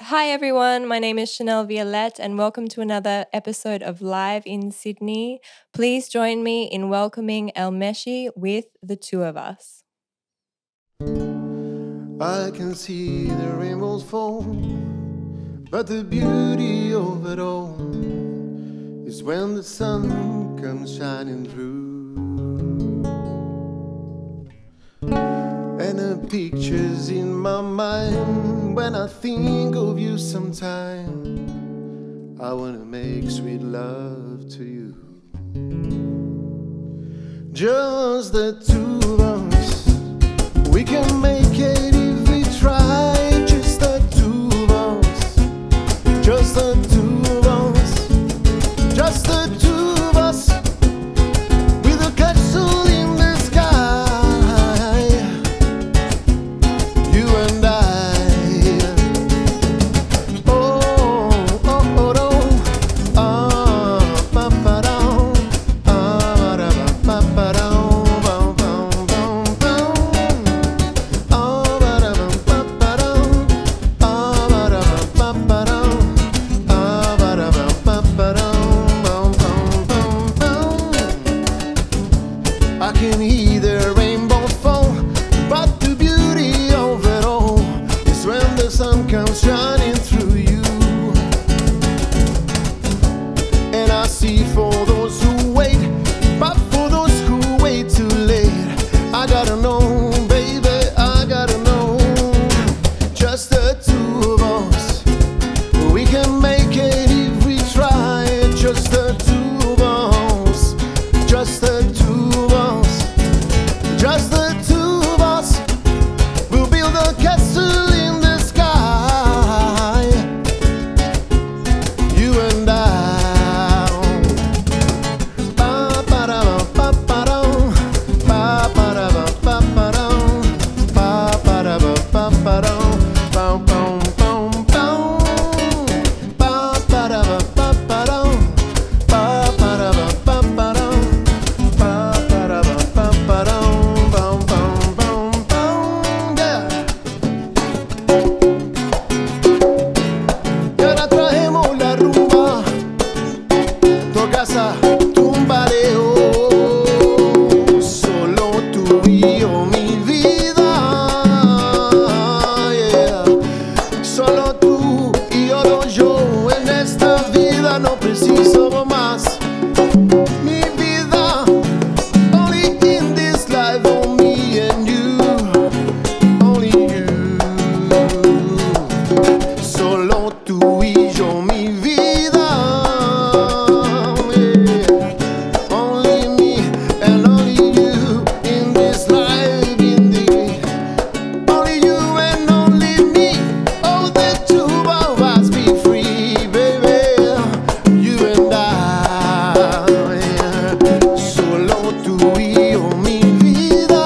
Hi everyone, my name is Chanelle Violette and welcome to another episode of Live in Sydney. Please join me in welcoming El Meshi with The Two of Us. I can see the rainbows fall, but the beauty of it all is when the sun comes shining through. And the pictures in my mind when I think of you sometime. I wanna make sweet love to you. Just the two of us, we can make it if we try. Just the two of us, just the two of us, just the two of us, with a castle in the sky, you and I. Oh, oh, oh, oh, ah, pa pa down, ah, da pa pa down. I can hear the rainbow fall, but the beauty of it all is when the sun comes shining through you. And I see for those who wait, but for those who wait too late, I gotta know, baby, I gotta know. Just the two of us, we can make it if we try. Just the two of us, just the two of us, just the two of us, we'll build a castle in the sky, you and I. Pa pa da pa pa dum, pa pa da pa pa dum, pa pa da pa pa dum, pum pum pum pum, pa pa da pa pa dum, pa pa da pa pa dum, pa pa da pa pa dum, pum pum pum pum, yeah. Y ahora traemos la rumba, tu casa, tumbaleo, solo tú y yo, mi vida, yeah. Solo tú y yo en esta vida, no preciso más. Mi vida, only in this life, oh me and you, only you. Solo tú y yo, mi vida, yeah. Only me and only you in this life, in the only you and only me. Oh, the two of us be free, baby, you and I, yeah. Solo tú y yo, mi vida,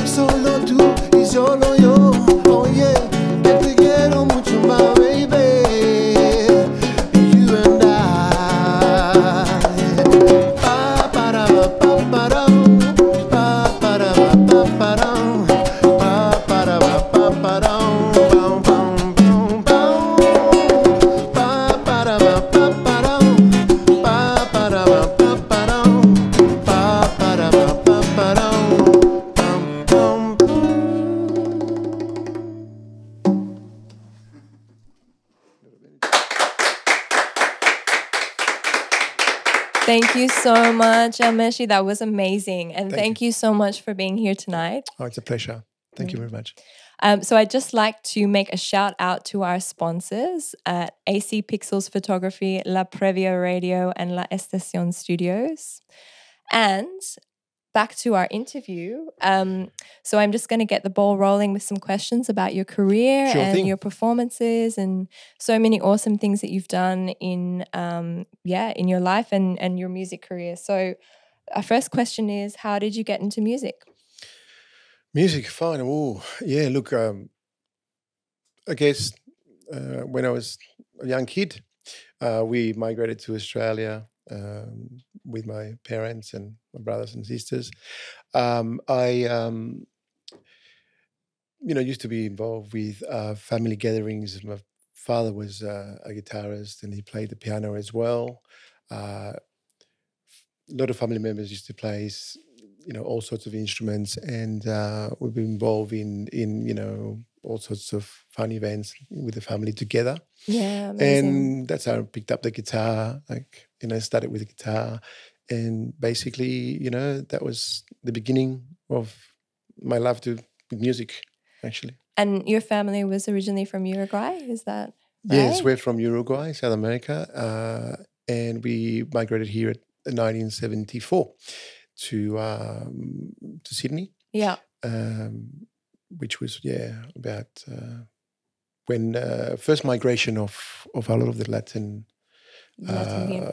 solo tú y solo yo, oh yeah, que te quiero mucho más, baby, you and I. Pa para pa para, pa para pa para, pa para pa para, pam pam pam pam, pa para pa para, pa para pa para, pa para pa para, pam pam pam. Thank you so much, El Meshi. That was amazing. And Thank thank you so much for being here tonight. Oh, it's a pleasure. Thank you very much. So I'd just like to make a shout out to our sponsors at AC Pixels Photography, La Previa Radio, and La Estacion Studios. And back to our interview. So I'm just going to get the ball rolling with some questions about your career Sure and thing. your performances and so many awesome things that you've done in in your life and your music career. So our first question is, how did you get into music? Music, fine. Oh, yeah. Look, I guess when I was a young kid, we migrated to Australia with my parents and my brothers and sisters. I used to be involved with family gatherings. My father was a guitarist, and he played the piano as well. A lot of family members used to play, all sorts of instruments, and we've been involved in all sorts of fun events with the family together. Yeah, amazing. And that's how I picked up the guitar. Started with the guitar, and basically, that was the beginning of my love with music, actually. And your family was originally from Uruguay, is that right? Yes, we're from Uruguay, South America, and we migrated here in 1974 to Sydney. Yeah. Which was about when first migration of a lot of the Latin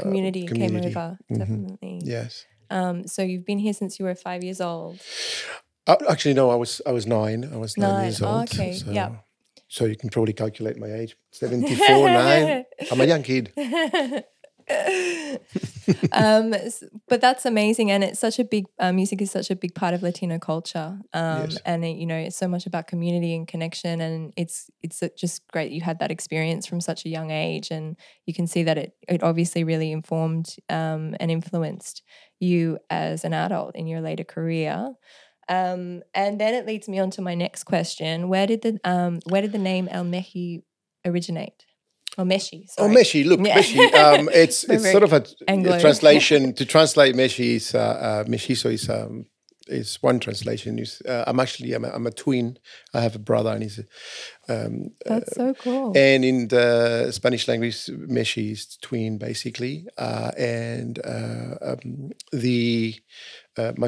community came over. Definitely. Yes. So you've been here since you were 5 years old. Actually, no, I was 9. I was 9 years old. Okay. So, yeah. So you can probably calculate my age. 74, 9. I'm a young kid. But that's amazing, and it's such a big music is such a big part of Latino culture, Yes. and it's so much about community and connection, and it's just great you had that experience from such a young age, and you can see that it obviously really informed and influenced you as an adult in your later career. And then it leads me on to my next question: where did the name El Meji originate? Or Meshi, sorry. Oh, Meshi. Look, Yeah. Meshi. It's sort of a translation. To translate Meshi is Meshizo is one translation. I'm a twin. I have a brother, and he's. That's so cool. And in the Spanish language, Meshi is twin, basically. My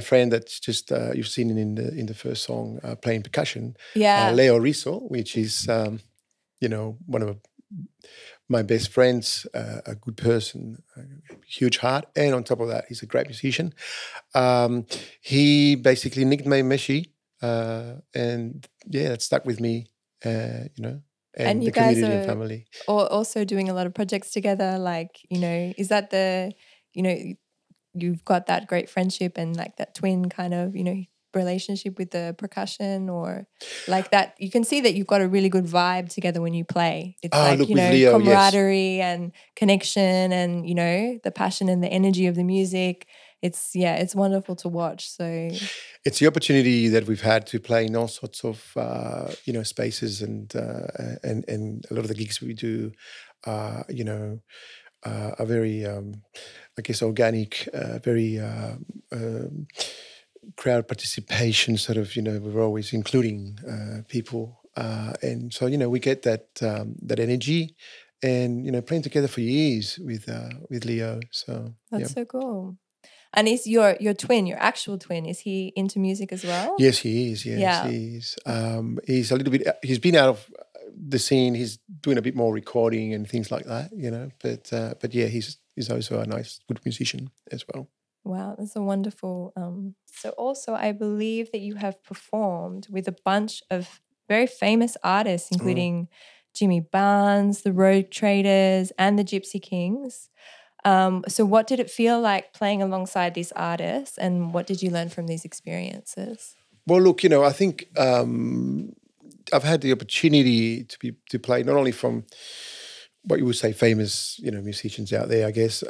friend that's just you've seen in the first song playing percussion. Yeah. Leo Rizo, which is one of my best friends, a good person, a huge heart, and on top of that, he's a great musician. He basically nicknamed Meshi, and that stuck with me, and you the guys community are and family. also doing a lot of projects together. Is that you've got that great friendship and like that twin kind of relationship with the percussion, or like that you can see that you've got a really good vibe together when you play. It's with Leo, camaraderie, yes. And connection, and the passion and the energy of the music. It's wonderful to watch. So it's the opportunity that we've had to play in all sorts of spaces, and a lot of the gigs we do are very I guess organic, very crowd participation, sort of, we're always including people, and so we get that energy, and playing together for years with Leo. So that's so cool. And is your twin, your actual twin, is he into music as well? Yes, he is. Yes, he is. He's a little bit. He's been out of the scene. He's doing a bit more recording and things like that, But yeah, he's also a nice, good musician as well. Wow, that's a wonderful. So also, I believe that you have performed with a bunch of very famous artists, including Jimmy Barnes, the Road Traders, and the Gypsy Kings. So what did it feel like playing alongside these artists, and what did you learn from these experiences? Well, look, I think I've had the opportunity to play not only from what you would say famous, musicians out there, I guess,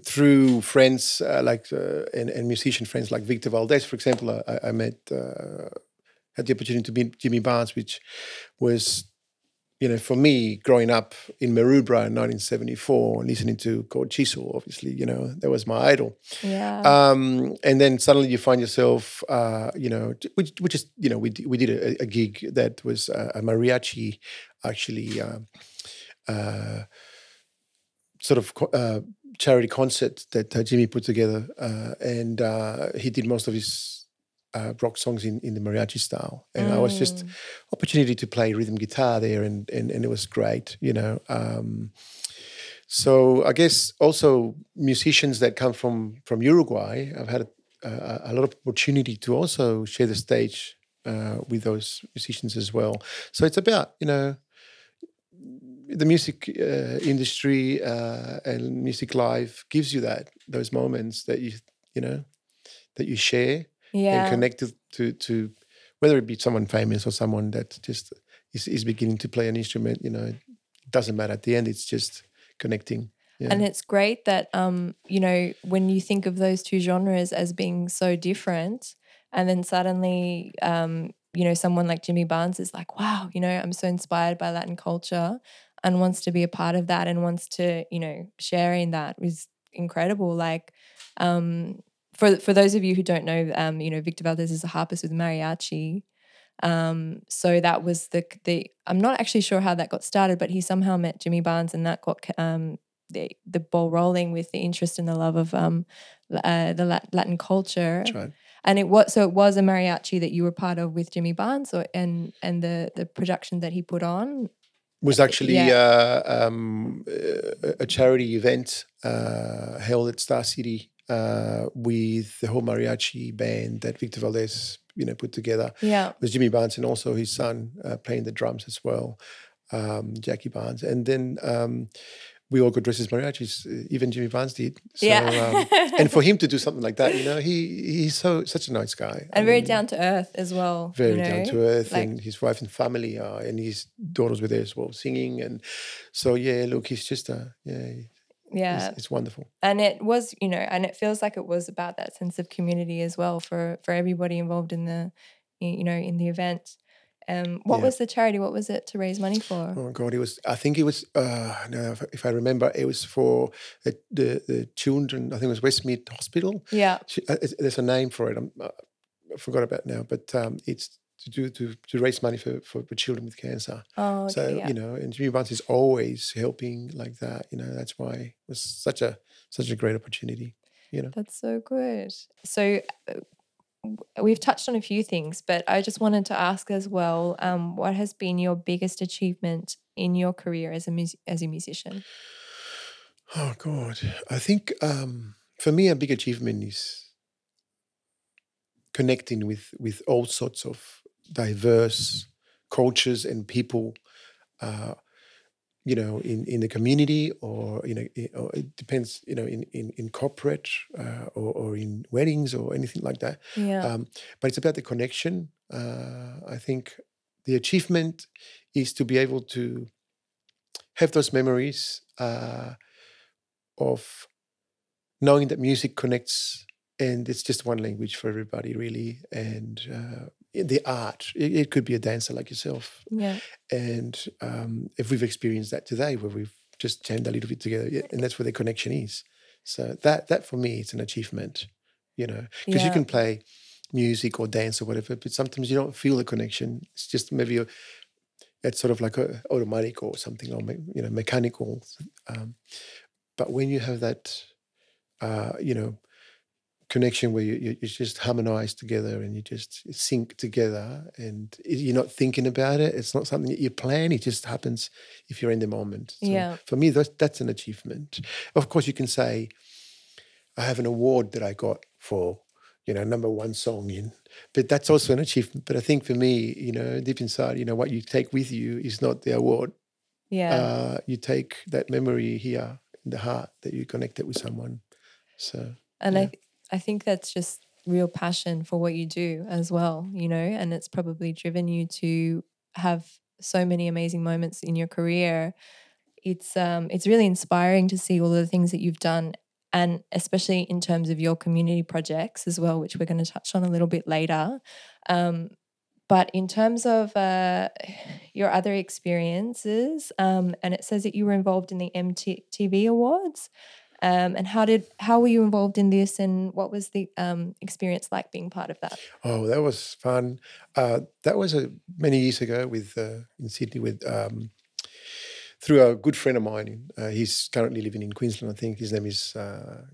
through friends and musician friends like Victor Valdes, for example. I met, had the opportunity to meet Jimmy Barnes, which was, for me, growing up in Maroubra in 1974, listening to Cord Chisel, obviously, that was my idol. Yeah. And then suddenly you find yourself, we did a gig that was a mariachi, actually, sort of charity concert that Jimmy put together, and he did most of his rock songs in the mariachi style, and I was just opportunity to play rhythm guitar there, and it was great, So I guess also musicians that come from Uruguay, I've had a lot of opportunity to also share the stage with those musicians as well. So it's about the music industry and music life gives you those moments that you share, and Yeah. connect to whether it be someone famous or someone that just is beginning to play an instrument. It doesn't matter. At the end, it's just connecting. Yeah. And it's great that, when you think of those two genres as being so different, and then suddenly, someone like Jimmy Barnes is like, wow, I'm so inspired by Latin culture and wants to be a part of that and wants to, share in that is incredible. Like, for those of you who don't know, Victor Valdes is a harpist with mariachi. So that was the I'm not actually sure how that got started, but he somehow met Jimmy Barnes and that got the ball rolling with the interest and the love of the Latin culture. That's right. And it was a mariachi that you were part of with Jimmy Barnes, and the production that he put on Was actually a charity event held at Star City with the whole mariachi band that Victor Valdes put together. Yeah. It was Jimmy Barnes and also his son playing the drums as well, Jackie Barnes. And then we all got dressed as mariachis, even Jimmy Barnes did. So, and for him to do something like that, he's such a nice guy. And very down to earth as well. Very down to earth, and his wife and family are, and his daughters were there as well singing. And so, look, he's just it's wonderful. And it was, and it feels like it was about that sense of community as well for everybody involved in the, in the event. What was the charity? What was it to raise money for? Oh God, no, if I remember, it was for the children. I think it was Westmead Hospital. Yeah. There's a name for it. I forgot about it now, but it's to raise money for children with cancer. Oh, okay, so and Jimmy Barnes is always helping like that. That's why it was such a great opportunity. That's so good. So we've touched on a few things, but I just wanted to ask as well, what has been your biggest achievement in your career as a musician? Oh God, I think for me a big achievement is connecting with all sorts of diverse cultures and people, in the community, or or it depends, in corporate or in weddings or anything like that. Yeah. But it's about the connection. I think the achievement is to be able to have those memories of knowing that music connects, and it's just one language for everybody, really. And the art, it could be a dancer like yourself. Yeah. And if we've experienced that today, where we've just jammed a little bit together, and that's where the connection is. So that for me, it's an achievement, because you can play music or dance or whatever, but sometimes you don't feel the connection. It's just maybe it's sort of like a automatic or something, or mechanical. But when you have that, connection where you just harmonize together and you just sync together, and you're not thinking about it. It's not something that you plan. It just happens if you're in the moment. So for me, that's an achievement. Of course, you can say, I have an award that I got for, #1 song but that's also an achievement. But I think for me, deep inside, what you take with you is not the award. Yeah. You take that memory here in the heart that you connected with someone. So, and I think that's just real passion for what you do as well, and it's probably driven you to have so many amazing moments in your career. It's really inspiring to see all the things that you've done, and especially in terms of your community projects as well, which we're going to touch on a little bit later. But in terms of your other experiences, and it says that you were involved in the MTV Awards. And how were you involved in this, and what was the experience like being part of that? Oh, that was fun. That was many years ago in Sydney through a good friend of mine. He's currently living in Queensland, I think. His name is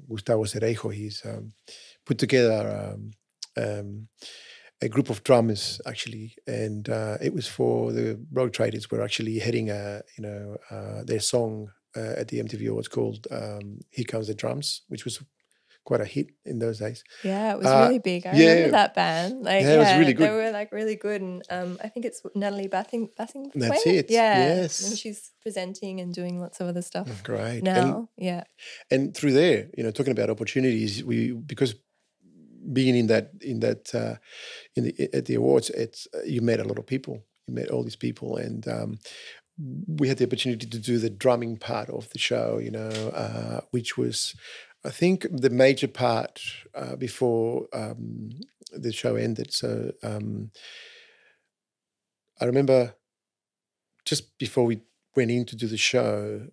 Gustavo Cerejo. He's put together a group of drummers, actually, and it was for the Road Traders. Were actually heading their song at the MTV Awards called Here Comes the Drums, which was quite a hit in those days. Yeah, it was really big. I remember that band. It was really good. They were really good, and I think it's Natalie Bassingthwaighte. That's it. Yeah, yes. And she's presenting and doing lots of other stuff. Great. Now, and through there, talking about opportunities, because being at the awards, you met a lot of people. You met all these people, and we had the opportunity to do the drumming part of the show, which was, I think, the major part before the show ended. So I remember just before we went in to do the show,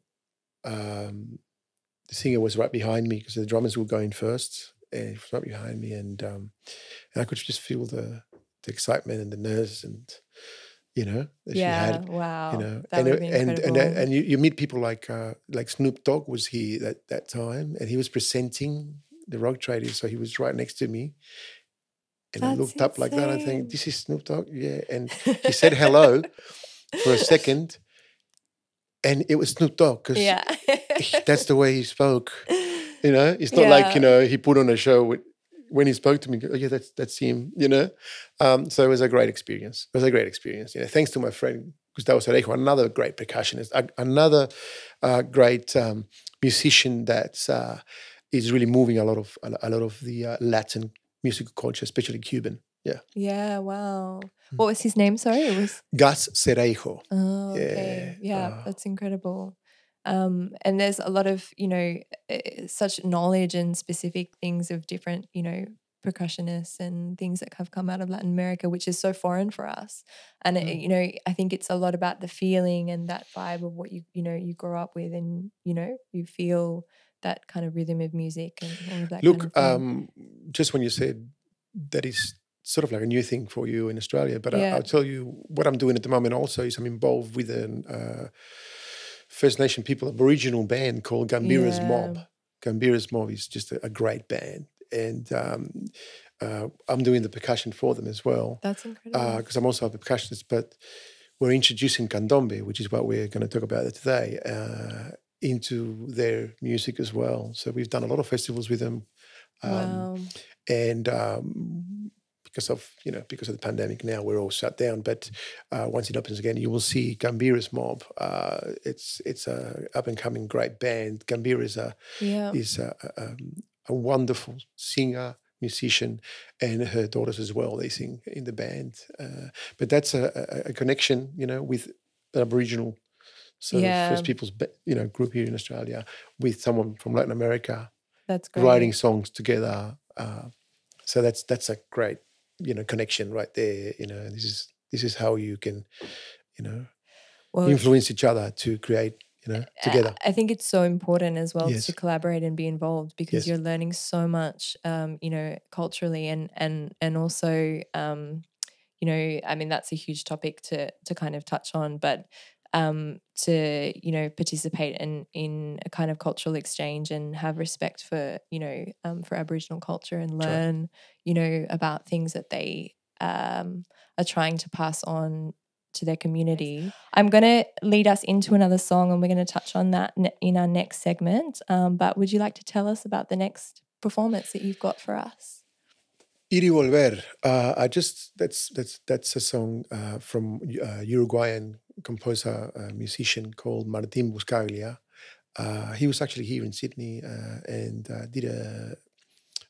the singer was right behind me because the drummers were going first, and he was right behind me, and I could just feel the excitement and the nerves, and that she had. Wow. That and would be incredible. and you meet people like Snoop Dogg was here that time, and he was presenting the Rock Tradies, so he was right next to me. And I looked up like that. I think, this is Snoop Dogg, yeah. And he said hello for a second, and it was Snoop Dogg because that's the way he spoke. It's not like he put on a show when he spoke to me. Oh, yeah, that's him. So it was a great experience. Thanks to my friend Gustavo Cerejo, another great percussionist, another great musician that is really moving a lot of the Latin musical culture, especially Cuban. Yeah. Yeah. Wow. What was his name? Sorry, it was Gus Cerejo. Oh, okay. Yeah, that's incredible. And there's a lot of such knowledge and specific things of different percussionists and things that have come out of Latin America, which is so foreign for us. And I think it's a lot about the feeling and that vibe of what you grow up with, and you feel that kind of rhythm of music and all of that. Look, kind of thing. Just when you said that is sort of like a new thing for you in Australia, but I'll tell you what I'm doing at the moment also is I'm involved with a First Nation people Aboriginal band called Gambira's Mob. Gambira's Mob is just a great band, and I'm doing the percussion for them as well. That's incredible. Because I'm also a percussionist, but we're introducing candombe, which is what we're going to talk about today, into their music as well. So we've done a lot of festivals with them. Wow. And because of the pandemic now, we're all shut down. But once it opens again, you will see Gambira's Mob. It's a up and coming great band. Gambira is a wonderful singer, musician, and her daughters as well. They sing in the band. But that's a connection, with an Aboriginal First Peoples, group here in Australia with someone from Latin America. That's great. Writing songs together. So that's a great, connection right there. This is how you can, influence each other to create, together. I think it's so important as well to collaborate and be involved, because you're learning so much, culturally and also, I mean, that's a huge topic to kind of touch on, but to participate in a kind of cultural exchange and have respect for for Aboriginal culture and learn about things that they are trying to pass on to their community. I'm going to lead us into another song, and we're going to touch on that in our next segment. But would you like to tell us about the next performance that you've got for us? Ir y Volver. That's a song from Uruguayan composer, musician called Martín Buscaglia. He was actually here in Sydney and did a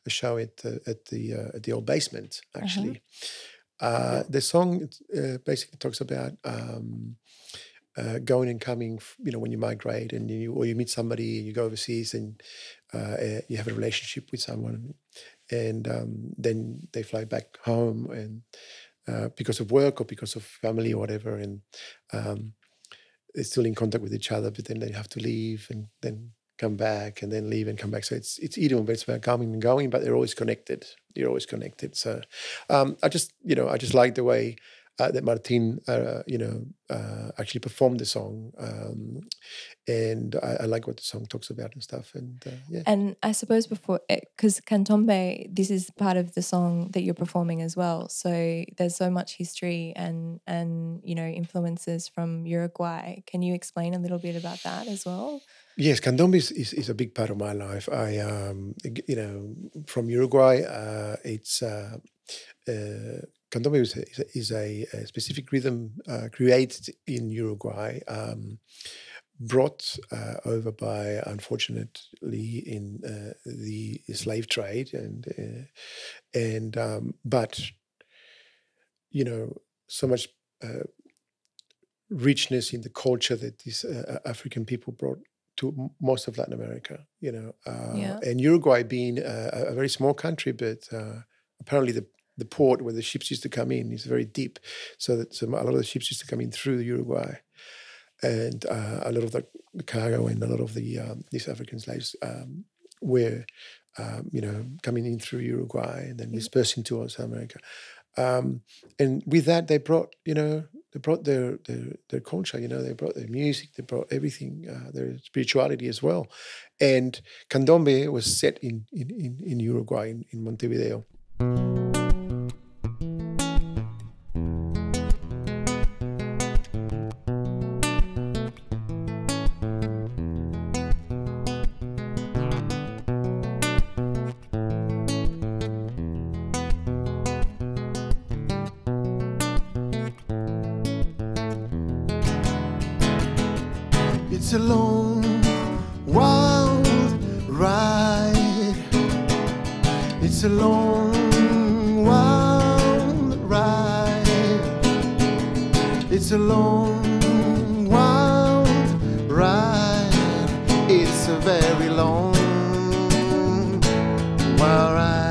show at the old basement. Actually, the song basically talks about going and coming. When you migrate and you meet somebody, you go overseas and you have a relationship with someone, and then they fly back home and. Because of work or because of family or whatever, and they're still in contact with each other, but then they have to leave and then come back and then leave and come back. So it's idiom, but it's about coming and going, but they're always connected. So I just like the way that Martin, actually performed the song, and I like what the song talks about and stuff. And And I suppose because Candombe, this is part of the song that you're performing as well. So there's so much history and influences from Uruguay. Can you explain a little bit about that as well? Yes, candombe is a big part of my life. I, from Uruguay, it's Candombe is a specific rhythm created in Uruguay, brought over by, unfortunately, in the slave trade, but so much richness in the culture that these African people brought to most of Latin America. And Uruguay being a very small country, but apparently the port where the ships used to come in is very deep, so that a lot of the ships used to come in through Uruguay, and a lot of the cargo and a lot of the these African slaves were coming in through Uruguay and then dispersing towards America. And with that, they brought their culture. They brought their music, they brought everything, their spirituality as well. And Candombe was set in Uruguay, in Montevideo. It's a long, wild ride. It's a long, wild ride. It's a long, wild ride. It's a very long, wild ride.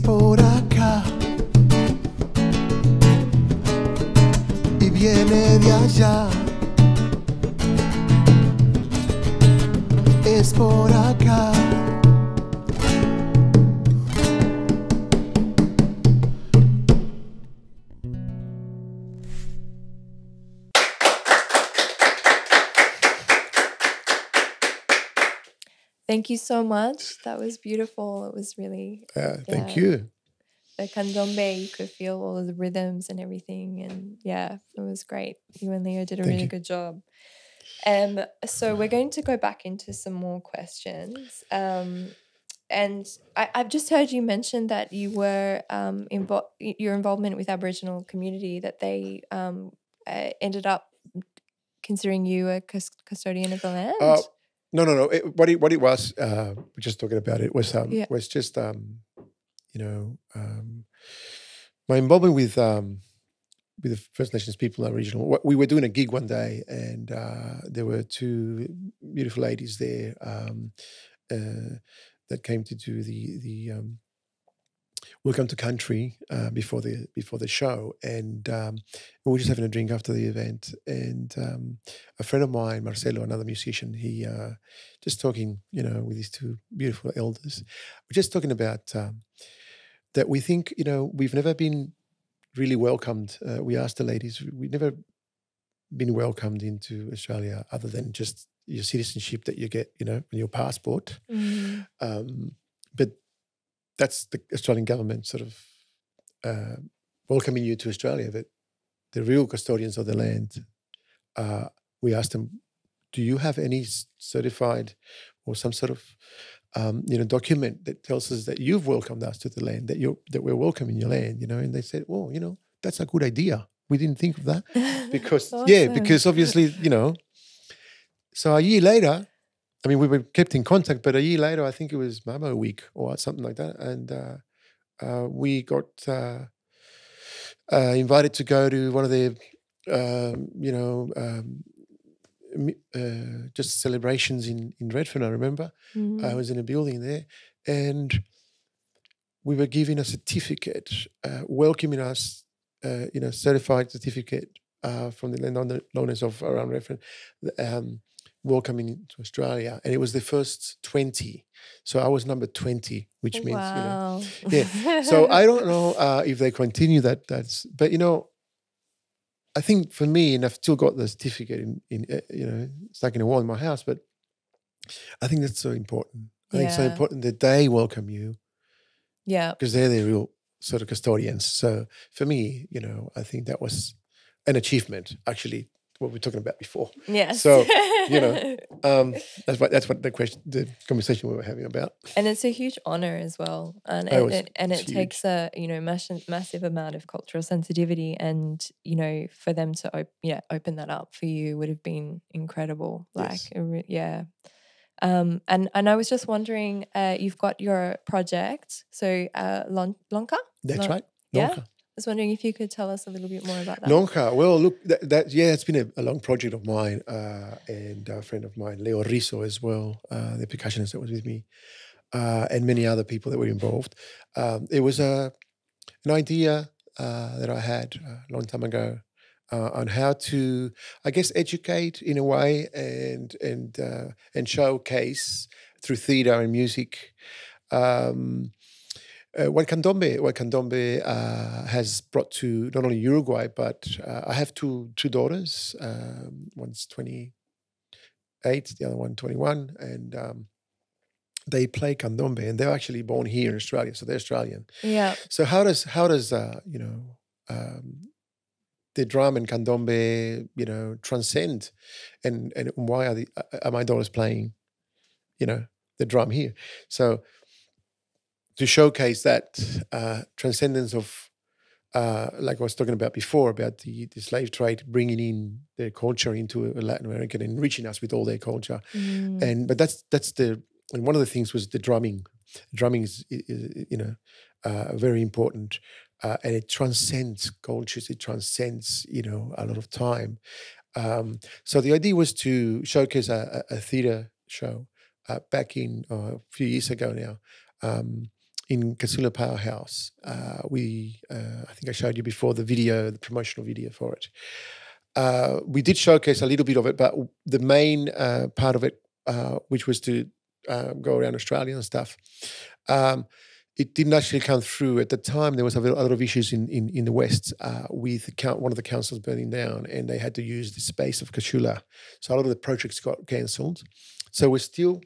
por acá y viene de allá. Es por acá. Thank you so much. That was beautiful. It was really Thank you. the candombe. You could feel all of the rhythms and everything, and yeah, it was great. You and Leo did a really good job. So we're going to go back into some more questions. And I've just heard you mention that you were your involvement with Aboriginal community, that they ended up considering you a custodian of the land. No. What it was, we're just talking about it, was just my involvement with the First Nations people and Aboriginal. We were doing a gig one day, and there were two beautiful ladies there that came to do the Welcome to Country before the show, and we were just having a drink after the event, and a friend of mine, Marcelo, another musician, he just talking, with these two beautiful elders, we're just talking about that we think, we've never been really welcomed. We asked the ladies, we've never been welcomed into Australia other than just your citizenship that you get, in your passport. Mm-hmm. But that's the Australian government sort of welcoming you to Australia. That the real custodians of the land, we asked them, do you have any certified or some sort of document that tells us that you've welcomed us to the land, that we're welcoming your land, and they said, well, that's a good idea. We didn't think of that because Awesome. because obviously, so a year later, I mean, we were kept in contact, but a year later, I think it was Mama Week or something like that, and we got invited to go to one of their, just celebrations in Redfern. I remember I was in a building there, and we were given a certificate welcoming us, certified certificate from the landowners of around Redfern, welcoming to Australia, and it was the first 20. So I was number 20, which means Wow. yeah. So I don't know if they continue that. But I think for me, and I've still got the certificate in stuck in a wall in my house. But I think that's so important. I think it's so important that they welcome you. Yeah. Because they're the real sort of custodians. So for me, I think that was an achievement, actually, what we were talking about before. Yes. So, that's what the conversation we were having about. And it's a huge honor as well. And it takes a, massive amount of cultural sensitivity, and, for them to open that up for you would have been incredible. Yes. And I was just wondering, you've got your project, so Lonka? That's right. Yeah. Lonka. I was wondering if you could tell us a little bit more about that. Lonka. Well, look, it's been a long project of mine, and a friend of mine, Leo Rizo, as well, the percussionist that was with me, and many other people that were involved. It was an idea that I had a long time ago on how to, I guess, educate in a way and showcase through theatre and music. What Candombe has brought to not only Uruguay, but I have two daughters. One's 28, the other one 21, and they play candombe, and they're actually born here in Australia, so they're Australian. Yeah. So how does the drum and candombe transcend, and why are my daughters playing the drum here? So to showcase that transcendence of, like I was talking about before, about the slave trade bringing in their culture into Latin America and enriching us with all their culture. But that's and one of the things was the drumming. Drumming is very important, and it transcends cultures. It transcends a lot of time. So the idea was to showcase a theatre show back in a few years ago now. in Casula Powerhouse. I think I showed you before the promotional video for it. We did showcase a little bit of it, but the main part of it, which was to go around Australia and stuff, it didn't actually come through. At the time, there was a lot of issues in the West with one of the councils burning down, and they had to use the space of Casula. So a lot of the projects got cancelled. So we're still,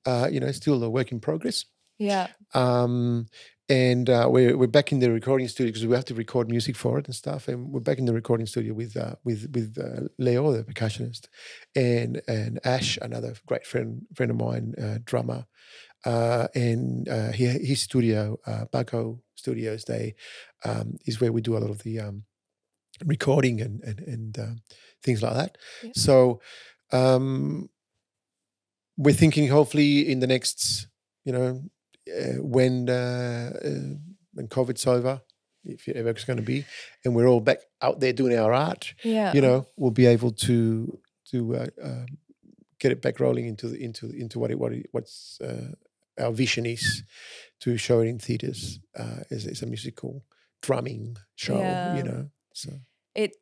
still a work in progress. Yeah. And we're back in the recording studio because we have to record music for it and stuff. And we're back in the recording studio with Leo, the percussionist, and Ash, another great friend of mine, drummer. And his studio, Baco Studios, is where we do a lot of the recording and things like that. Yeah. So we're thinking hopefully in the next, when COVID's over, if it ever is going to be, and we're all back out there doing our art, we'll be able to get it back rolling into what's our vision is, to show it in theatres as a musical drumming show. So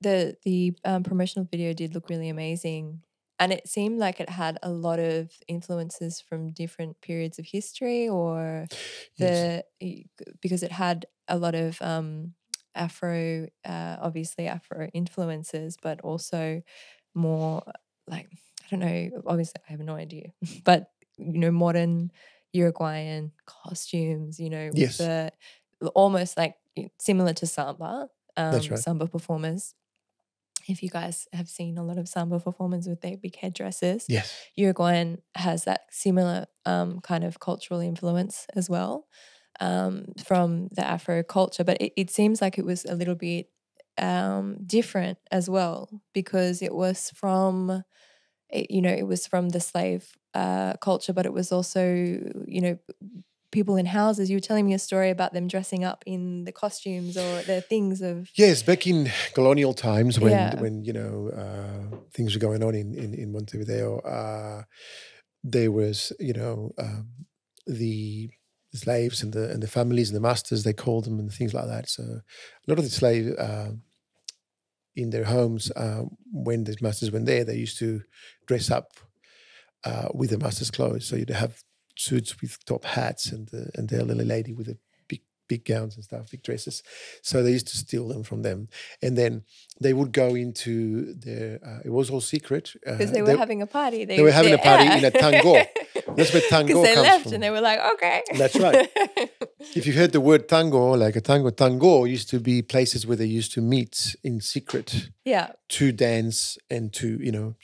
the promotional video did look really amazing. And it seemed like it had a lot of influences from different periods of history, because it had a lot of obviously Afro influences, but also more like, I don't know, obviously I have no idea, but, modern Uruguayan costumes, yes. with almost like similar to samba, That's right. samba performers. If you guys have seen a lot of samba performers with their big headdresses, yes, Uruguayan has that similar kind of cultural influence as well from the Afro culture. But it seems like it was a little bit different as well, because it was from, it was from the slave culture, but it was also, people in houses. You were telling me a story about them dressing up in the costumes or the things of... Yes, back in colonial times when things were going on in Montevideo, there was, the slaves and the families and the masters, they called them, and things like that. So a lot of the slaves in their homes, when the masters went there, they used to dress up with the master's clothes. So you'd have suits with top hats and the elderly lady with the big gowns and stuff, big dresses. So they used to steal them from them, and then they would go into their. It was all secret because they were having a party. They were having a party in a tango. That's where tango comes from. Because they left and they were like, okay. That's right. If you've heard the word tango, like a tango used to be places where they used to meet in secret. Yeah. To dance and to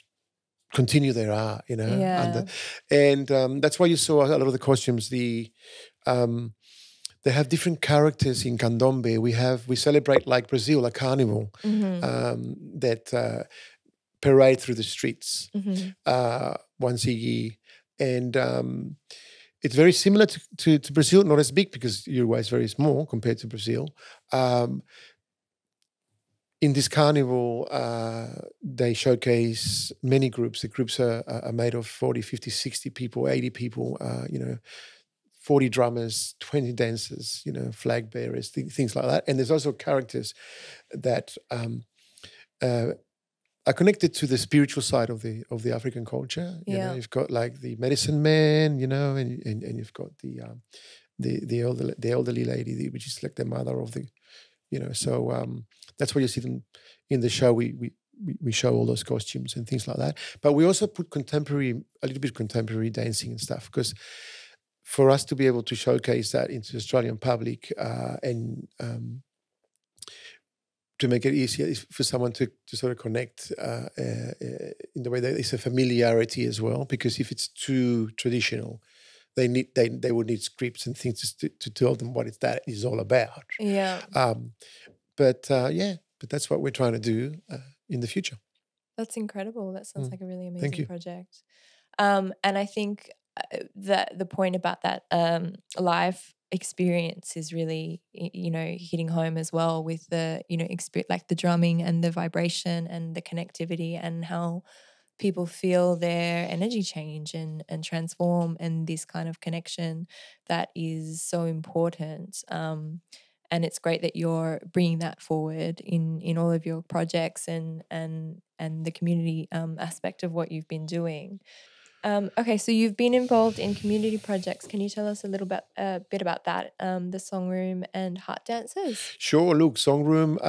continue their art, Yeah. And that's why you saw a lot of the costumes. They have different characters in Candombe. We celebrate like Brazil, a carnival that parade through the streets once a year, and it's very similar to Brazil. Not as big because Uruguay is very small compared to Brazil. In this carnival, they showcase many groups. The groups are made of 40, 50, 60 people, 80 people, 40 drummers, 20 dancers, flag bearers, things like that. And there's also characters that are connected to the spiritual side of the African culture. You've got like the medicine man, and you've got the elderly lady, which is like the mother of the, so that's why you see them in the show. We show all those costumes and things like that. But we also put a little bit of contemporary dancing and stuff, because for us to be able to showcase that into the Australian public and to make it easier for someone to sort of connect in the way that it's a familiarity as well. Because if it's too traditional, they would need scripts and things to tell them what that is all about. Yeah. But that's what we're trying to do in the future. That's incredible. That sounds like a really amazing project. And I think that the point about that live experience is really, hitting home as well with the, like the drumming and the vibration and the connectivity, and how people feel their energy change and transform, and this kind of connection that is so important. And it's great that you're bringing that forward in all of your projects and the community aspect of what you've been doing. Okay, so you've been involved in community projects. Can you tell us a bit about that, the Song Room and Heart Dancers? Sure. Look, Song Room,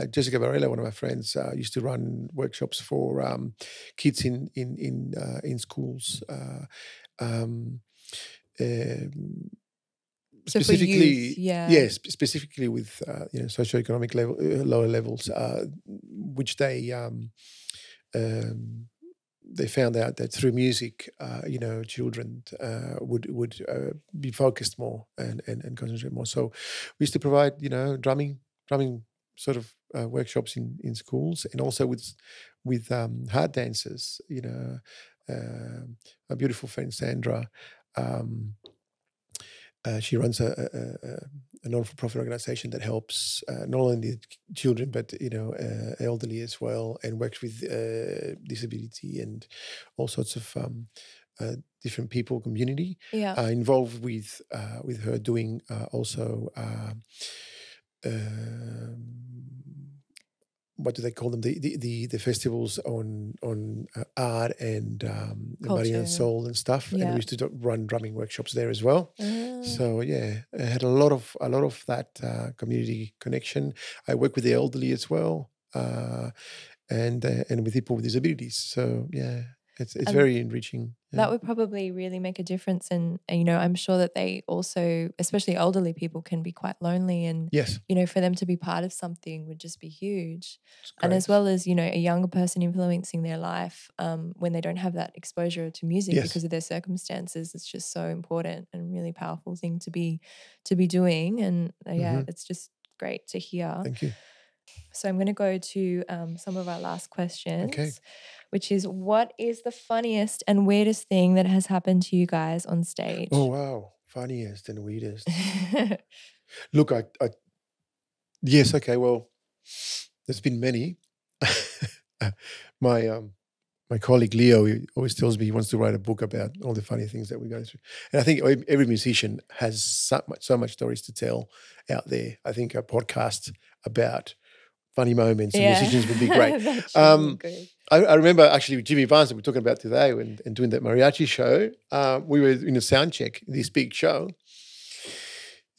Jessica Varela, one of my friends, used to run workshops for kids in schools. So for Specifically, youth, yeah. yes, specifically with socioeconomic level, lower levels, which they found out that through music, children would be focused more and concentrate more. So we used to provide, drumming sort of workshops in schools, and also with heart dancers. A beautiful friend, Sandra. She runs a non-for-profit organization that helps not only the children but elderly as well, and works with disability and all sorts of different people, community. Yeah. Involved with her doing also. What do they call them? The festivals on art and body and soul and stuff. Yeah. And we used to run drumming workshops there as well. So yeah, I had a lot of that community connection. I work with the elderly as well, and with people with disabilities. So yeah, it's very enriching. Yeah. That would probably really make a difference. And I'm sure that they also, especially elderly people, can be quite lonely. And, yes, for them to be part of something would just be huge. And as well as, a younger person influencing their life when they don't have that exposure to music because of their circumstances, it's just so important and really powerful thing to be doing. And it's just great to hear. Thank you. So I'm going to go to some of our last questions, which is, what is the funniest and weirdest thing that has happened to you guys on stage? Oh, wow. Funniest and weirdest. Look, yes, okay, well, there's been many. My colleague Leo, he always tells me he wants to write a book about all the funny things that we're going through. And I think every musician has so much stories to tell out there. I think a podcast about funny moments and musicians would be great. I remember actually with Jimmy Barnes that we're talking about today and doing that mariachi show. We were in a sound check, this big show.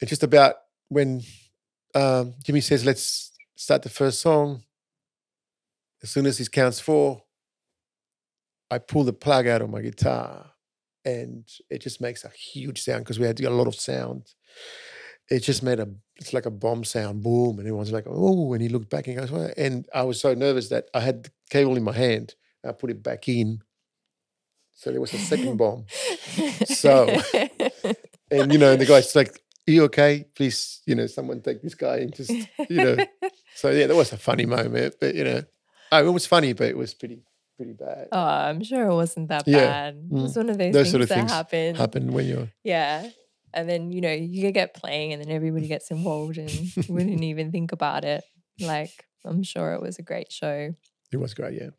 And just about when Jimmy says, let's start the first song, as soon as he counts 4, I pull the plug out of my guitar and it just makes a huge sound because we had a lot of sound. It just made it's like a bomb sound, boom, and everyone's like, oh, and he looked back and goes, well, and I was so nervous that I had the cable in my hand. I put it back in. So there was a second bomb. So, and, the guy's like, are you okay? Please, someone take this guy and just, So, yeah, that was a funny moment, but, it was funny, but it was pretty bad. Oh, I'm sure it wasn't that bad. It was one of those things sort of that things happen when you're... Yeah. And then, you get playing and then everybody gets involved and you wouldn't even think about it. Like, I'm sure it was a great show. It was great, yeah.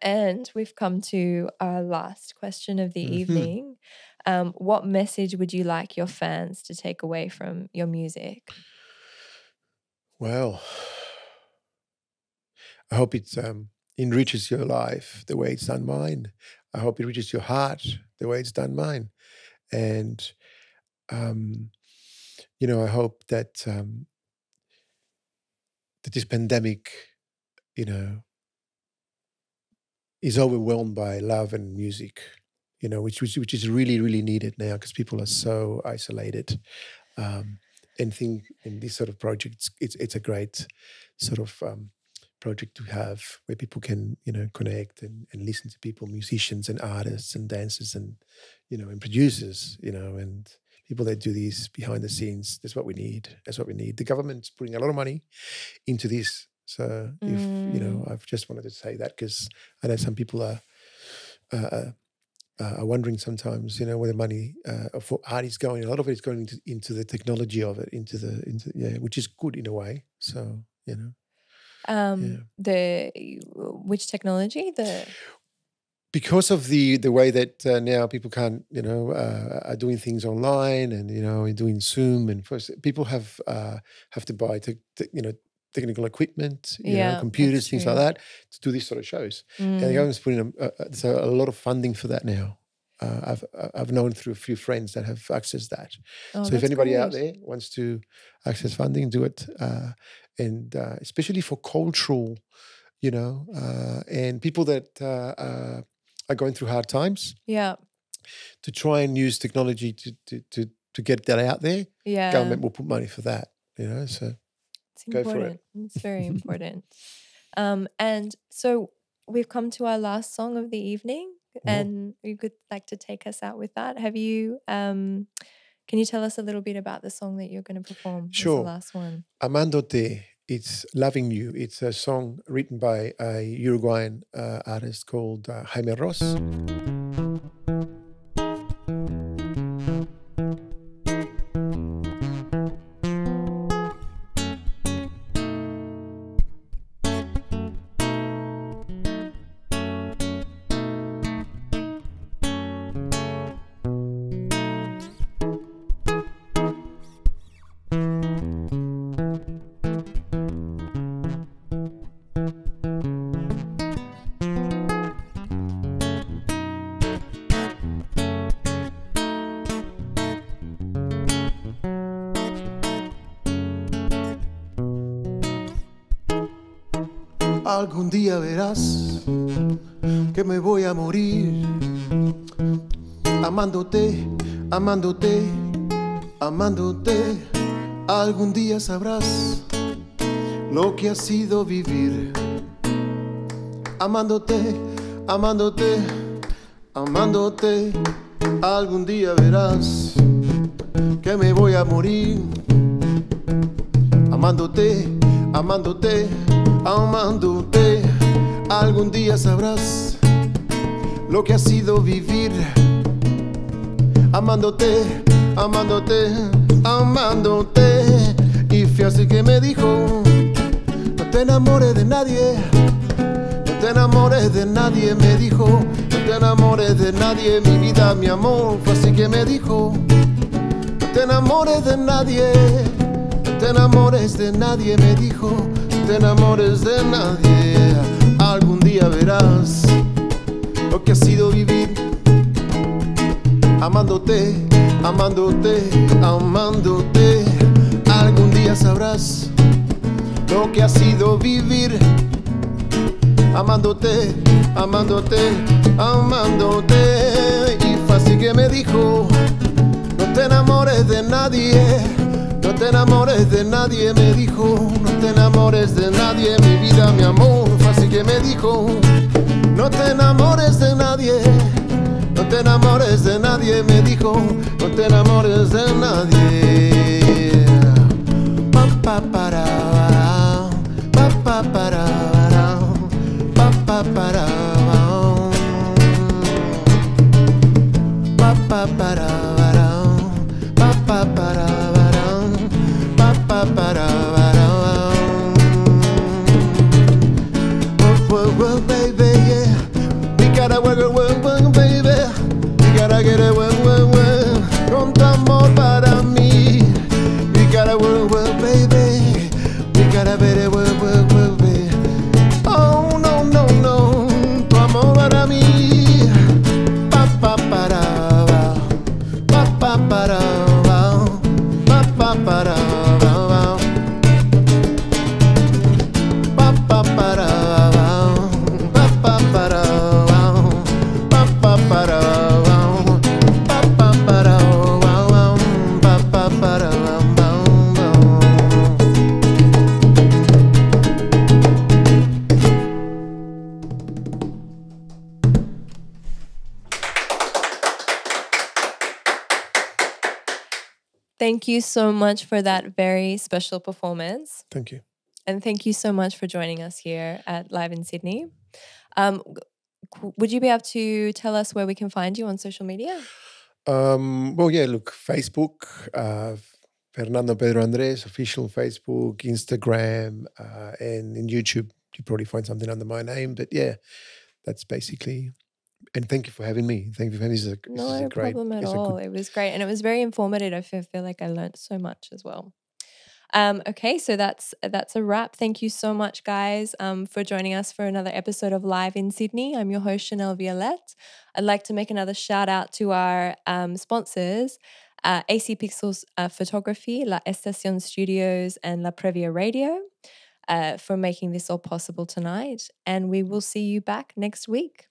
And we've come to our last question of the evening. What message would you like your fans to take away from your music? Well, I hope it enriches your life the way it's done mine. I hope it reaches your heart the way it's done mine. And, I hope that that this pandemic, is overwhelmed by love and music, which is really, really needed now because people are so isolated. And think in this sort of projects, it's a great sort of project to have where people can, connect and listen to people, musicians and artists and dancers and, and producers, and people that do this behind the scenes. That's what we need. The government's putting a lot of money into this. So if, I've just wanted to say that because I know some people are wondering sometimes, where the money for art is going. A lot of it is going into the technology of it, which is good in a way. So, which technology? because of the way that now people can't, are doing things online and doing Zoom, and people have to buy technical equipment, computers, things like that, to do these sort of shows. And the government's putting a lot of funding for that now. I've known through a few friends that have accessed that. So if anybody out there wants to access funding, do it. And especially for cultural, and people that are going through hard times. Yeah. To try and use technology to get that out there. Yeah. Government will put money for that, so it's go important. for it. It's very important. And so we've come to our last song of the evening, and you could like to take us out with that. Have you, can you tell us a little bit about the song that you're going to perform? Sure. The last one. Amándote, it's Loving You. It's a song written by a Uruguayan artist called Jaime Ross. Algún día verás que me voy a morir amándote, amándote, amándote. Algún día sabrás lo que ha sido vivir amándote, amándote, amándote. Algún día verás que me voy a morir amándote, amándote, amándote. Algún día sabrás lo que ha sido vivir amándote, amándote, amándote. Y fue así que me dijo: no te enamores de nadie, no te enamores de nadie. Me dijo: no te enamores de nadie, mi vida, mi amor. Fue así que me dijo: no te enamores de nadie, no te enamores de nadie. Me dijo: no te enamores de nadie. Algún día verás lo que ha sido vivir amándote, amándote, amándote. Algún día sabrás lo que ha sido vivir amándote, amándote, amándote. Y fue así que me dijo: no te enamores de nadie, no te enamores de nadie. Me dijo: no te enamores de nadie, mi vida, mi amor. Fue así que me dijo: no te enamores de nadie, no te enamores de nadie. Me dijo: no te enamores de nadie. Pa pa para, pa pa para, pa pa para, pa pa para, pa pa para, pa pa para. Work, baby, yeah. We gotta work, baby. We gotta get it, work. Con tu amor para mí. We gotta work, baby. We gotta get it, work, baby. Oh, no, no, no. Tu amor para mí. Pa pa para, pa pa para, pa pa para, pa pa para. Thank you so much for that very special performance. Thank you. And thank you so much for joining us here at Live in Sydney. Would you be able to tell us where we can find you on social media? Well, yeah, look, Facebook, Fernando Pedro Andres, official Facebook, Instagram, and in YouTube, you probably find something under my name. But yeah, that's basically And thank you for having me. Thank you for having me. No problem at all. It was great. And it was very informative. I feel like I learned so much as well. Okay, so that's a wrap. Thank you so much, guys, for joining us for another episode of Live in Sydney. I'm your host, Chanelle Violette. I'd like to make another shout out to our sponsors, AC Pixels Photography, La Estacion Studios, and La Previa Radio, for making this all possible tonight. And we will see you back next week.